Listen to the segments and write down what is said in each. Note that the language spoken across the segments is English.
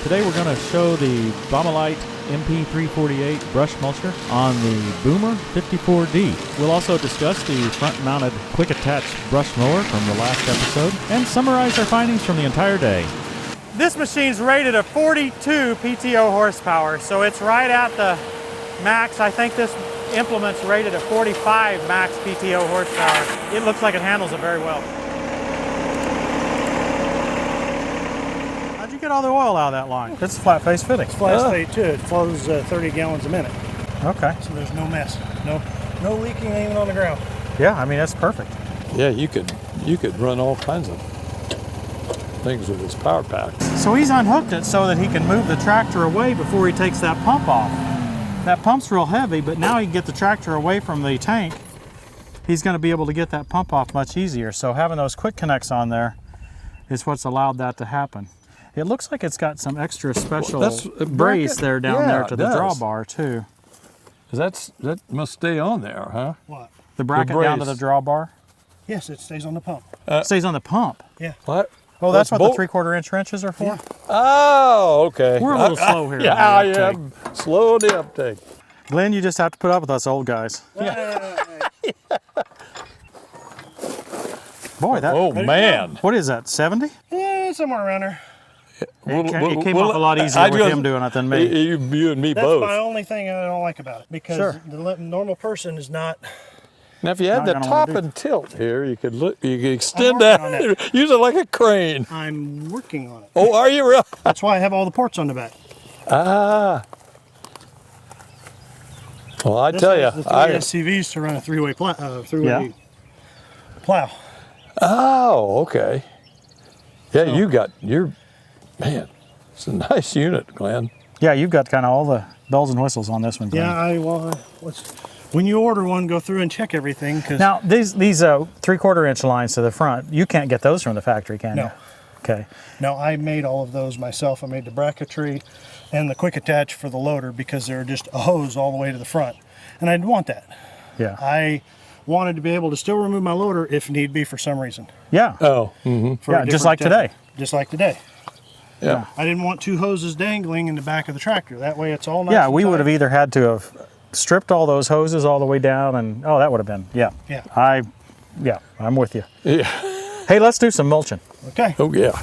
Today we're going to show the Baumalight MP348 brush mulcher on the Boomer 54D. We'll also discuss the front-mounted quick attach brush mower from the last episode and summarize our findings from the entire day. This machine's rated at 42 PTO horsepower, so it's right at the max. I think this implement's rated at 45 max PTO horsepower. It looks like it handles it very well. How'd you get all the oil out of that line? It's a flat face fitting. It's flat fade too. It flows 30 gallons a minute. Okay. So there's no mess. No leaking even on the ground. Yeah, I mean, that's perfect. Yeah, you could run all kinds of things with this power pack. So he's unhooked it so that he can move the tractor away before he takes that pump off. That pump's real heavy, but now he can get the tractor away from the tank. He's going to be able to get that pump off much easier. So having those quick connects on there is what's allowed that to happen. It looks like it's got some extra special brace there down there to the drawbar too. That must stay on there, huh? What? The bracket down to the drawbar? Yes, it stays on the pump. Stays on the pump? Yeah. What? Oh, that's what the 3/4 inch wrenches are for? Yeah. Oh, okay. We're a little slow here. Yeah, I am slow in the uptake. Glenn, you just have to put up with us old guys. Boy, that. Oh, man. What is that, 70? Yeah, somewhere around there. It came off a lot easier with him doing it than me. You and me That's both. my only thing I don't like about it, because the normal person is not. Now, if you had the Not gonna top wanna do- and tilt here, you could extend that. Use it like a crane. I'm working on it. Oh, are you real? That's why I have all the ports on the back. Ah. Well, I This tell you, has the three SCVs to run a three-way plow. Oh, okay. Yeah, so, man, it's a nice unit, Glenn. Yeah, you've got kind of all the bells and whistles on this one, Glenn. Yeah, when you order one, go through and check everything. Now, these 3/4 inch lines to the front, you can't get those from the factory, can you? No. Okay. No, I made all of those myself. I made the bracketry and the quick attach for the loader because they're just a hose all the way to the front. And I didn't want that. Yeah. I wanted to be able to still remove my loader if need be for some reason. Yeah. Oh, mm-hmm. For a Yeah, just different like today. attachment. Just like today. Yeah. I didn't want two hoses dangling in the back of the tractor. That way it's all nice. Yeah, and we would tight. have either had to have stripped all those hoses all the way down and, oh, that would have been, yeah. Yeah. I'm with you. Yeah. Hey, let's do some mulching. Okay. Oh, yeah.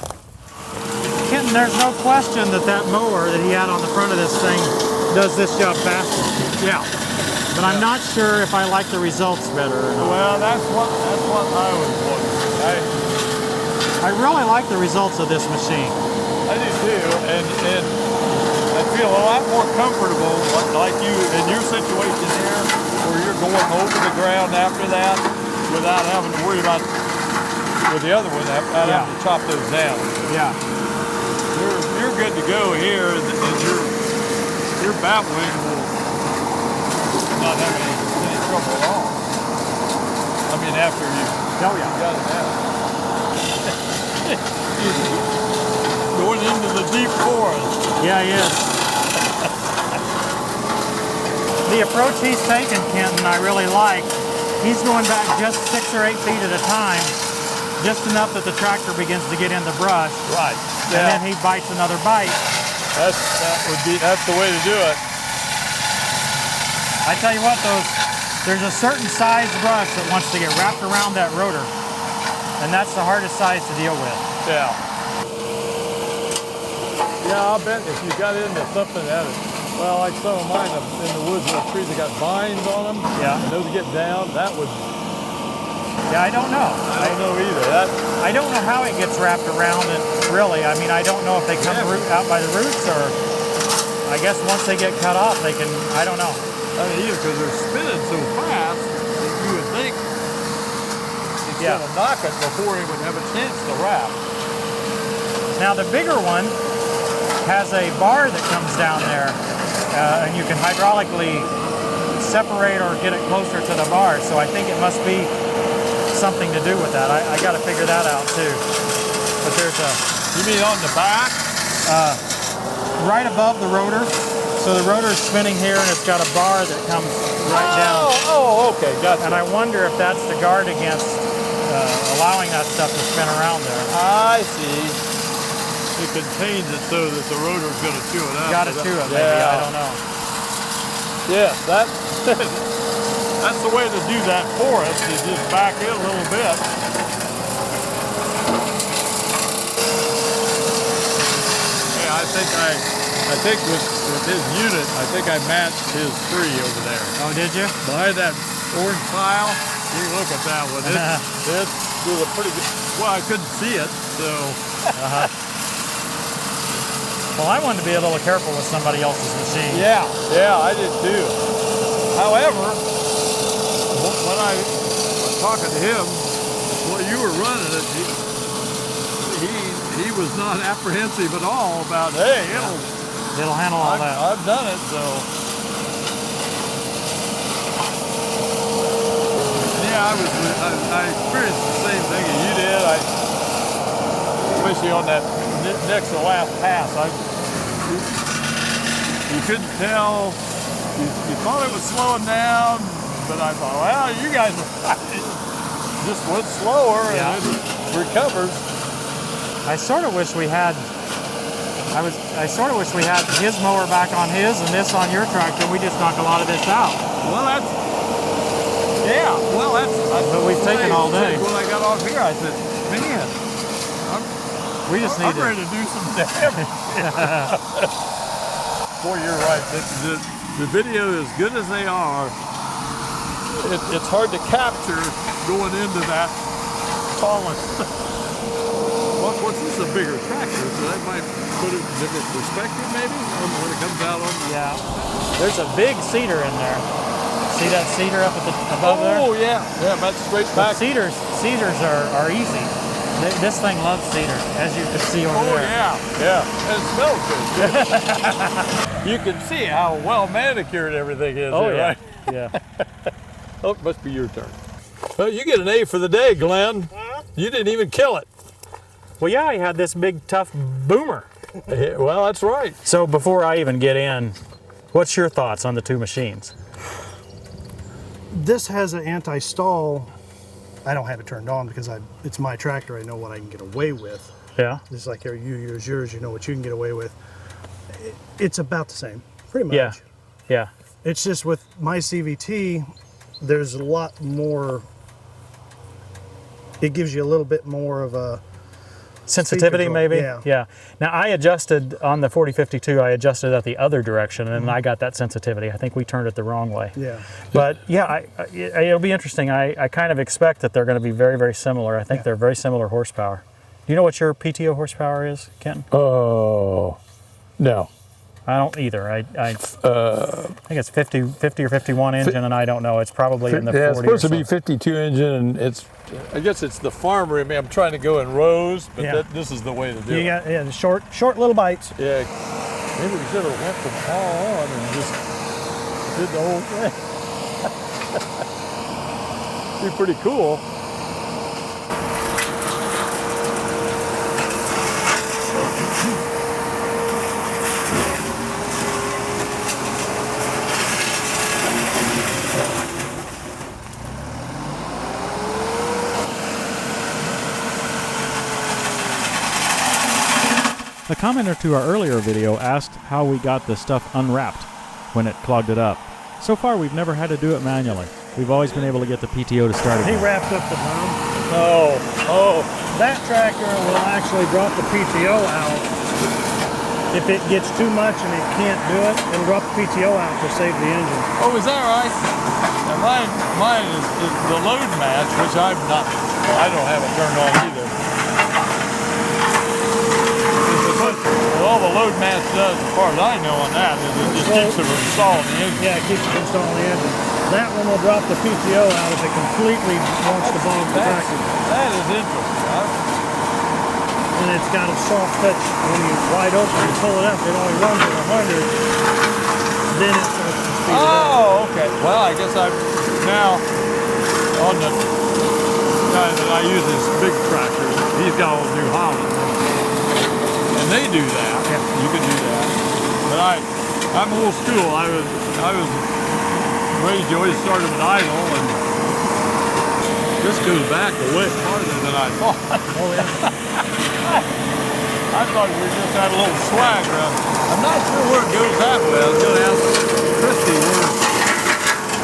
Kenton, there's no question that mower that he had on the front of this thing does this job faster. Yeah. But I'm not sure if I like the results better or not. Well, that's what I was wondering. I really like the results of this machine. I do too, and I feel a lot more comfortable, like you in your situation here, where you're going over the ground after that without having to worry about with the other one, having to chop those down. Yeah. You're good to go here, and your baffling will not have any trouble at all. I mean, after you got it out. Going into the deep forest. Yeah, he is. The approach he's taken, Kenton, I really like. He's going back just 6 or 8 feet at a time, just enough that the tractor begins to get in the brush. Right. And then he bites another bite. That's the way to do it. I tell you what, there's a certain size brush that wants to get wrapped around that rotor, and that's the hardest size to deal with. Yeah. Yeah, I'll bet if you got into something that is, well, like some of mine in the woods where trees that got vines on them, and those get down, that would. Yeah, I don't know. I don't know either. I don't know how it gets wrapped around, and really, I mean, I don't know if they come out by the roots, or I guess once they get cut off, they can, I don't know. I mean, either because they're spinning so fast that you would think it's going to knock it before it would have a chance to wrap. Now the bigger one has a bar that comes down there, and you can hydraulically separate or get it closer to the bar. So I think it must be something to do with that. I got to figure that out too. But there's a. You mean on the back? Right above the rotor. So the rotor is spinning here, and it's got a bar that comes right down. Oh, okay, gotcha. And I wonder if that's to guard against allowing that stuff to spin around there. I see. it contains it so that the rotor is going to chew it up. Got to chew it, maybe. I don't know. Yes, that's the way to do that for us. Is just back in a little bit. Yeah, I think with his unit, I think I matched his tree over there. Oh, did you? Behind that orange pile, you look at that one. It was a pretty good. Well, I couldn't see it, so. Well, I wanted to be a little careful with somebody else's machine. Yeah, I did too. However, when I was talking to him, while you were running it, he was not apprehensive at all about, hey, It'll handle all that. I've done it, so. Yeah, I experienced the same thing that you did. Especially on that next to last pass, you couldn't tell. You thought it was slowing down, but I thought, well, you guys just went slower and it recovers. I sort of wish we had. I sort of wish we had his mower back on his and this on your tractor. We just knock a lot of this out. Well, that's. But we've taken all day. When I got off here, I said, man, I'm ready to do some damage. Boy, you're right. The video, as good as they are, it's hard to capture going into that tallest. What's this, a bigger tractor? So that might put it in a different perspective, maybe, when it comes out on. Yeah. There's a big cedar in there. See that cedar up at the above there? Oh yeah, that's straight back. Cedars are easy. This thing loves cedar, as you can see over there. Oh yeah, and it smells good. You can see how well manicured everything is. Oh there, yeah, right? yeah. Oh, it must be your turn. Well, you get an A for the day, Glenn. You didn't even kill it. Well, yeah, I had this big tough boomer. Well, that's right. So before I even get in, what's your thoughts on the two machines? This has an anti-stall. I don't have it turned on because it's my tractor. I know what I can get away with. Yeah. Just like you use yours, you know what you can get away with. It's about the same, pretty much. Yeah. Yeah. It's just with my CVT, there's a lot more. It gives you a little bit more of a sensitivity, maybe? Yeah. Now, I adjusted on the 4052, I adjusted that the other direction, and I got that sensitivity. I think we turned it the wrong way. Yeah. But yeah, it'll be interesting. I kind of expect that they're going to be very, very similar. I think they're very similar horsepower. Do you know what your PTO horsepower is, Kenton? Oh, no. I don't either. I think it's 50 or 51 engine, and I don't know. It's probably in the 40 it's supposed or to be 52 engine, and I guess it's the farmer in me. I'm trying to go in rows, but this is the way to do it. Yeah, the short little bites. Yeah, maybe we should have went from all on and just did the whole thing. Be pretty cool. The commenter to our earlier video asked how we got the stuff unwrapped when it clogged it up. So far, we've never had to do it manually. We've always been able to get the PTO to start He again. wrapped up the drum. Oh. That tractor will actually drop the PTO out. If it gets too much and it can't do it, it'll drop the PTO out to save the engine. Oh, is that right? Now mine is the load match, which I don't have it turned on either. All the load match does, as far as I know on that, is it just keeps it from installing the engine. Yeah, it keeps it from installing the engine. That one will drop the PTO out if it completely wants to bog the tractor. That is interesting. And it's got a soft touch. When you wide open and pull it up, it only runs at 100. Then it starts to speed it up. Oh, okay. Well, I guess I'm now on the guy that I use is big tractors. He's got all New Holland. And they do that. Yeah. You can do that. But I'm old school. I was raised to always start with idle, and this goes back way farther than I thought. Oh, yeah. I thought we just had a little swag around. I'm not sure where it goes that way. I was going to ask Christy where.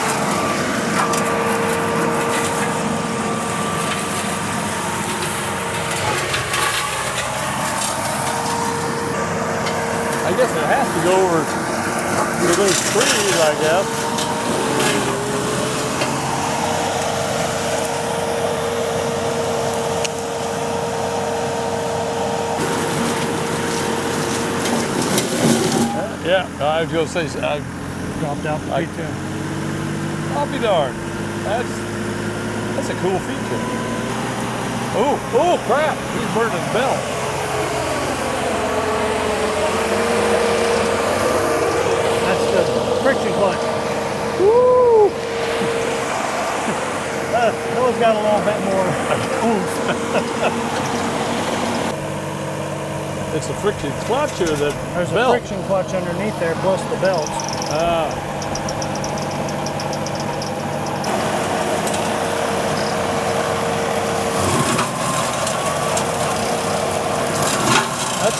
I guess it has to go over to those trees, I guess. Yeah, I was going to say, I Dropped out the P2. I'll be darned. That's a cool feature. Oh crap! He's burning his belt. That's the friction clutch. Woo! That one's got a little bit more oomph. It's a friction clutch or the There's belt? a friction clutch underneath there, plus the belts.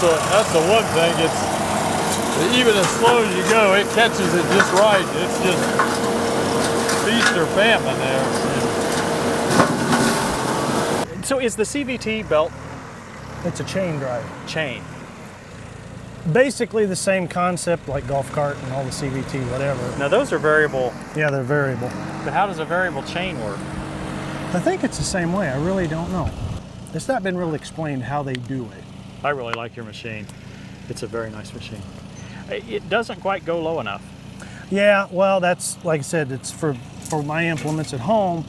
That's the one thing. It's even as slow as you go, it catches it just right. It's just feast or famine there. So is the CVT belt It's a chain drive. chain? Basically the same concept like golf cart and all the CVT, whatever. Now those are variable, Yeah, they're variable. but how does a variable chain work? I think it's the same way. I really don't know. It's not been really explained how they do it. I really like your machine. It's a very nice machine. It doesn't quite go low enough. Yeah, well, that's like I said. It's for my implements at home.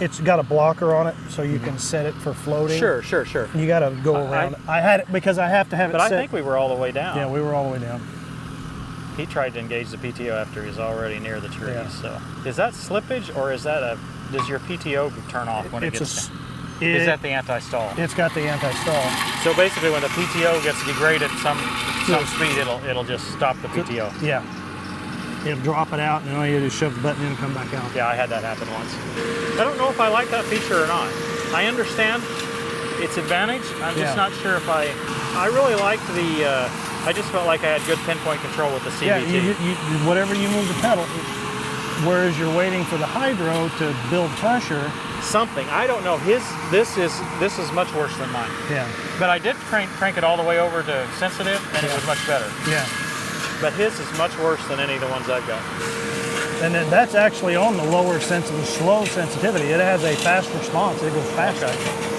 It's got a blocker on it, so you can set it for floating. Sure. You got to go around. I had it because I have to have But it I set. think we were all the way down. Yeah, we were all the way down. He tried to engage the PTO after he was already near the trees. Yeah. So, is that slippage or is that does your PTO turn off when it gets down? Is that the anti-stall? It's got the anti-stall. So basically, when the PTO gets degraded some speed, it'll just stop the PTO. Yeah. It'll drop it out, and all you do is shove the button in and come back out. Yeah, I had that happen once. I don't know if I like that feature or not. I understand its advantage. I'm just not sure if I really liked the. I just felt like I had good pinpoint control with the CVT. Yeah, you whatever you move the pedal, whereas you're waiting for the hydro to build pressure. Something I don't know. This is much worse than mine. Yeah. But I did crank it all the way over to sensitive, and it was much better. Yeah. But his is much worse than any of the ones I've got. And then that's actually on the lower slow sensitivity. It has a fast response. It goes faster. Okay.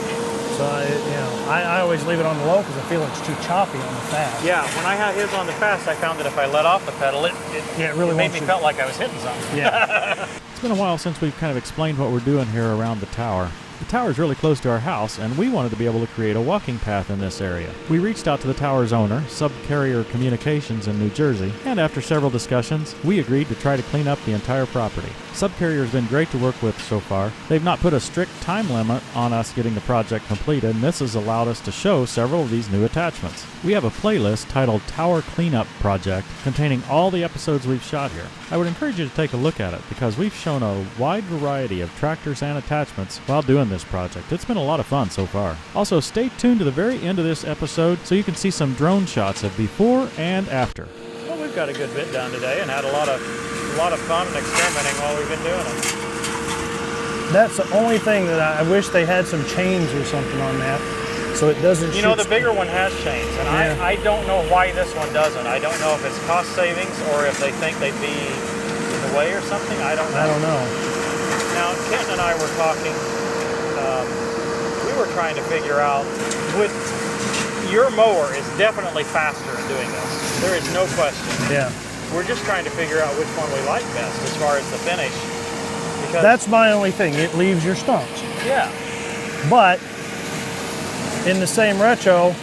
So I always leave it on the low because I feel it's too choppy on the fast. Yeah, when I had his on the fast, I found that if I let off the pedal, it really made me felt like I was hitting something. Yeah. It's been a while since we've kind of explained what we're doing here around the tower. The tower is really close to our house, and we wanted to be able to create a walking path in this area. We reached out to the tower's owner, Subcarrier Communications in New Jersey, and after several discussions, we agreed to try to clean up the entire property. Subcarrier has been great to work with so far. They've not put a strict time limit on us getting the project completed, and this has allowed us to show several of these new attachments. We have a playlist titled Tower Cleanup Project containing all the episodes we've shot here. I would encourage you to take a look at it because we've shown a wide variety of tractors and attachments while doing this project. It's been a lot of fun so far. Also, stay tuned to the very end of this episode so you can see some drone shots of before and after. Well, we've got a good bit done today and had a lot of fun and experimenting while we've been doing it. That's the only thing that I wish they had some chains or something on that, so it doesn't. You know, the bigger one has chains, and I don't know why this one doesn't. I don't know if it's cost savings or if they think they'd be in the way or something. I don't know. Now, Kenton and I were talking. We were trying to figure out, your mower is definitely faster in doing this. There is no question. Yeah. We're just trying to figure out which one we like best as far as the finish. Because That's my only thing. It leaves your stumps. yeah. But in the same retro,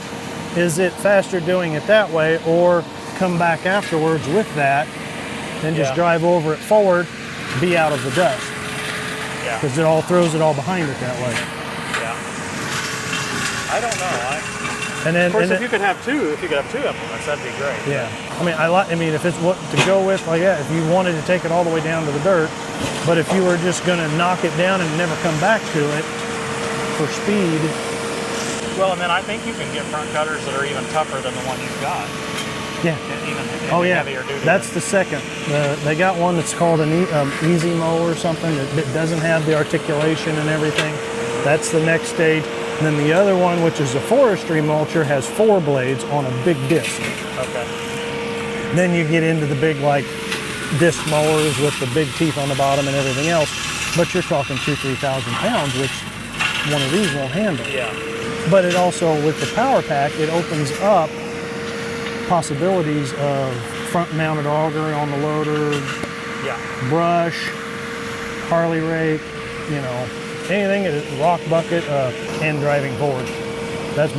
is it faster doing it that way or come back afterwards with that and just drive over it forward, be out of the dust? Yeah. Because it all throws it all behind it that way. Yeah. I don't know. And then, Of course, if you could have two implements, that'd be great. yeah. I mean, if it's what to go with, like that, if you wanted to take it all the way down to the dirt, but if you were just going to knock it down and never come back to it for speed, Well, and then I think you can get front cutters that are even tougher than the one you've got. Yeah. Even heavier duty. That's the second. They got one that's called an easy mower or something that doesn't have the articulation and everything. That's the next stage. And then the other one, which is a forestry mulcher, has 4 blades on a big disc. Okay. Then you get into the big like disc mowers with the big teeth on the bottom and everything else. But you're talking 2,000–3,000 pounds, which one of these won't handle. Yeah. But it also, with the power pack, it opens up possibilities of front-mounted auger on the loader, brush, Harley rake, you know, anything, rock bucket, and driving forward. That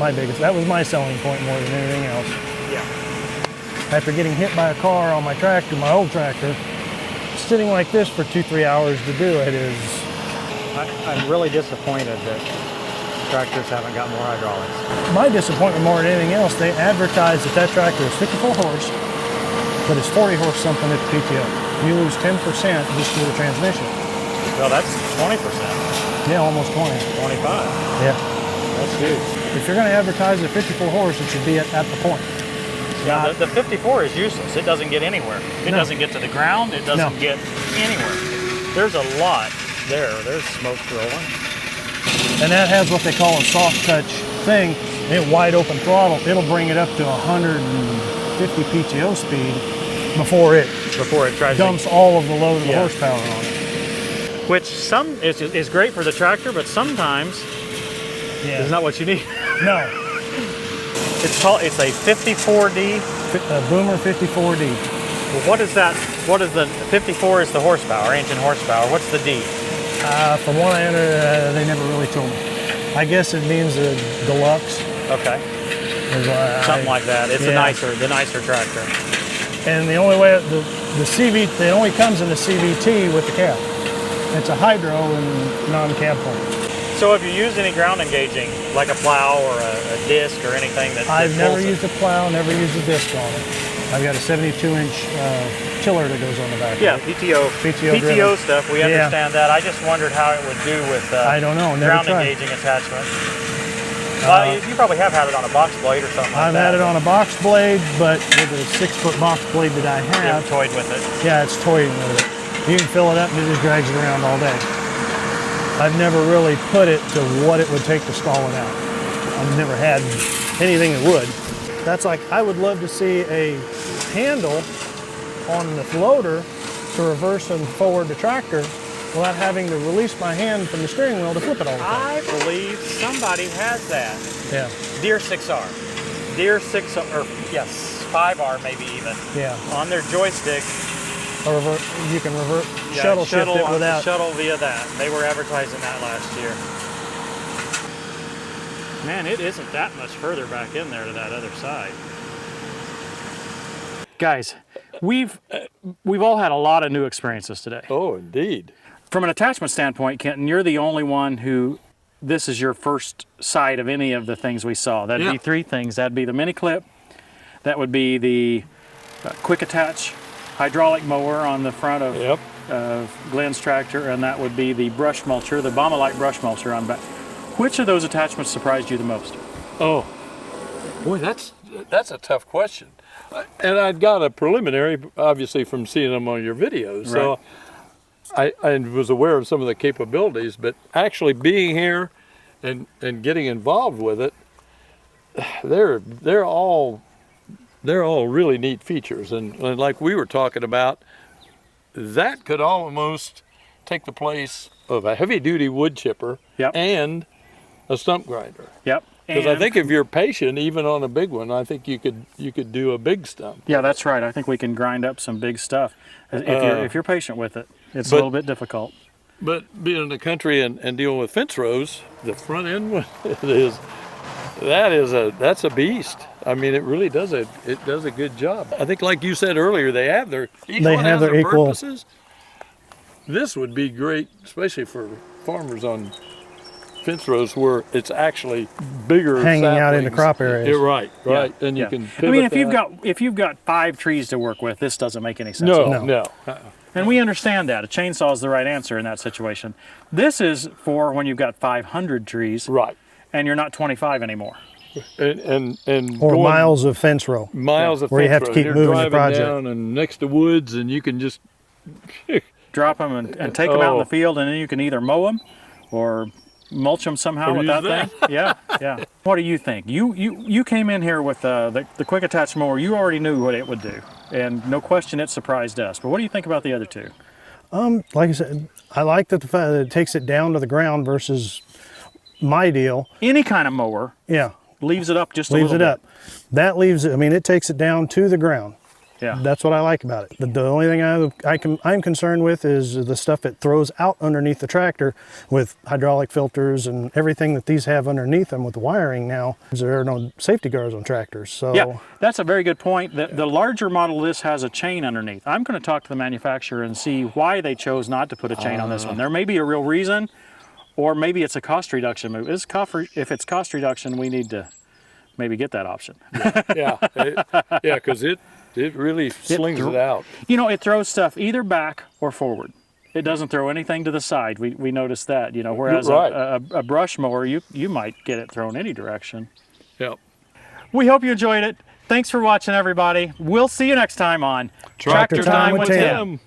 was my selling point more than anything else. Yeah. After getting hit by a car on my tractor, my old tractor, sitting like this for 2–3 hours to do it is... I'm really disappointed that tractors haven't got more hydraulics. My disappointment more than anything else, they advertise that tractor is 54 horse, but it's 40 horse something at the PTO. You lose 10% just through the transmission. Well, that's 20%. Yeah, almost 20. 25. Yeah. That's huge. If you're going to advertise at 54 horse, it should be at the point. Yeah, the 54 is useless. It doesn't get anywhere. It doesn't get to the ground. It doesn't get anywhere. There's a lot there. There's smoke rolling. And that has what they call a soft touch thing. It wide open throttle. It'll bring it up to 150 PTO speed before it tries dumps all of the load of the horsepower on it. Which is great for the tractor, but sometimes it's not what you need. No. It's a 54D. A Boomer 54D. Well, what is that? What is the 54 is the horsepower, engine horsepower. What's the D? From what I understand, they never really told me. I guess it means a deluxe. Okay. Something like that. It's the nicer tractor. And the only way the CVT, it only comes in the CVT with the cab. It's a hydro and non-cab form. So have you used any ground engaging, like a plow or a disc or anything that I've never used a plow, never used a disc on it. I've got a 72-inch tiller that goes on the back. Yeah, PTO stuff. We understand that. I just wondered how it would do with I don't know. Never ground tried. engaging attachment. You probably have had it on a box blade or something like that. I've had it on a box blade, but with a 6-foot box blade that I have. You haven't toyed with it? Yeah, it's toying with it. You can fill it up and it just drags it around all day. I've never really put it to what it would take to stall it out. I've never had anything that would. That's like, I would love to see a handle on the loader to reverse and forward the tractor without having to release my hand from the steering wheel to flip it all the time. I believe somebody has that. Yeah. Deere 6R. Deere 6R, or yes, 5R maybe even. Yeah. On their joystick. You can shuttle shift it without. Shuttle via that. They were advertising that last year. Man, it isn't that much further back in there to that other side. Guys, we've all had a lot of new experiences today. Oh, indeed. From an attachment standpoint, Kenton, you're the only one who this is your first sight of any of the things we saw. That'd be 3 things. That'd be the mini clip. That would be the quick attach hydraulic mower on the front of Glenn's tractor, and that would be the brush mulcher, the Baumalight Brush Mulcher on the back. Which of those attachments surprised you the most? Oh, boy, that's a tough question. And I'd got a preliminary, obviously, from seeing them on your videos. So I was aware of some of the capabilities, but actually being here and getting involved with it, they're all really neat features. And like we were talking about, that could almost take the place of a heavy-duty wood chipper and a stump grinder. Yep. Because I think if you're patient, even on a big one, I think you could do a big stump. Yeah, that's right. I think we can grind up some big stuff if you're patient with it. It's a little bit difficult. But being in the country and dealing with fence rows, the front end one that's a beast. I mean, it really does a good job. I think, like you said earlier, they have their equal purposes. This would be great, especially for farmers on fence rows where it's actually bigger hanging saplings out in the crop areas. Right. And you can pivot. I mean, if you've got 5 trees to work with, this doesn't make any sense. No. And we understand that a chainsaw is the right answer in that situation. This is for when you've got 500 trees. Right. and you're not 25 anymore. and Or going miles of fence row. miles of where you fence have to row. keep You're moving the driving project. down and next to woods, and you can just Drop them and take them out in the Oh. field, and then you can either mow them or mulch them somehow Or with use that thing. Yeah, yeah. What do you think? You came in here with the quick attach mower. You already knew what it would do, and no question it surprised us. But what do you think about the other two? Like I said, I like that the fact that it takes it down to the ground versus my deal. Any kind of mower Yeah, leaves it up just leaves a it little up. That leaves it. I mean, it takes it down to the ground. bit. Yeah. That's what I like about it. The only thing I'm concerned with is the stuff it throws out underneath the tractor with hydraulic filters and everything that these have underneath them with the wiring now. There are no safety guards on tractors. So Yeah, that's a very good point. The larger model of this has a chain underneath. I'm going to talk to the manufacturer and see why they chose not to put a chain on this one. There may be a real reason, or maybe it's a cost reduction move. If it's cost reduction, we need to maybe get that option. because it really slings it out. You know, it throws stuff either back or forward. It doesn't throw anything to the side. We noticed that, you know, whereas Right. a brush mower, you might get it thrown any direction. Yep. We hope you enjoyed it. Thanks for watching, everybody. We'll see you next time on Tractor Time with Tim.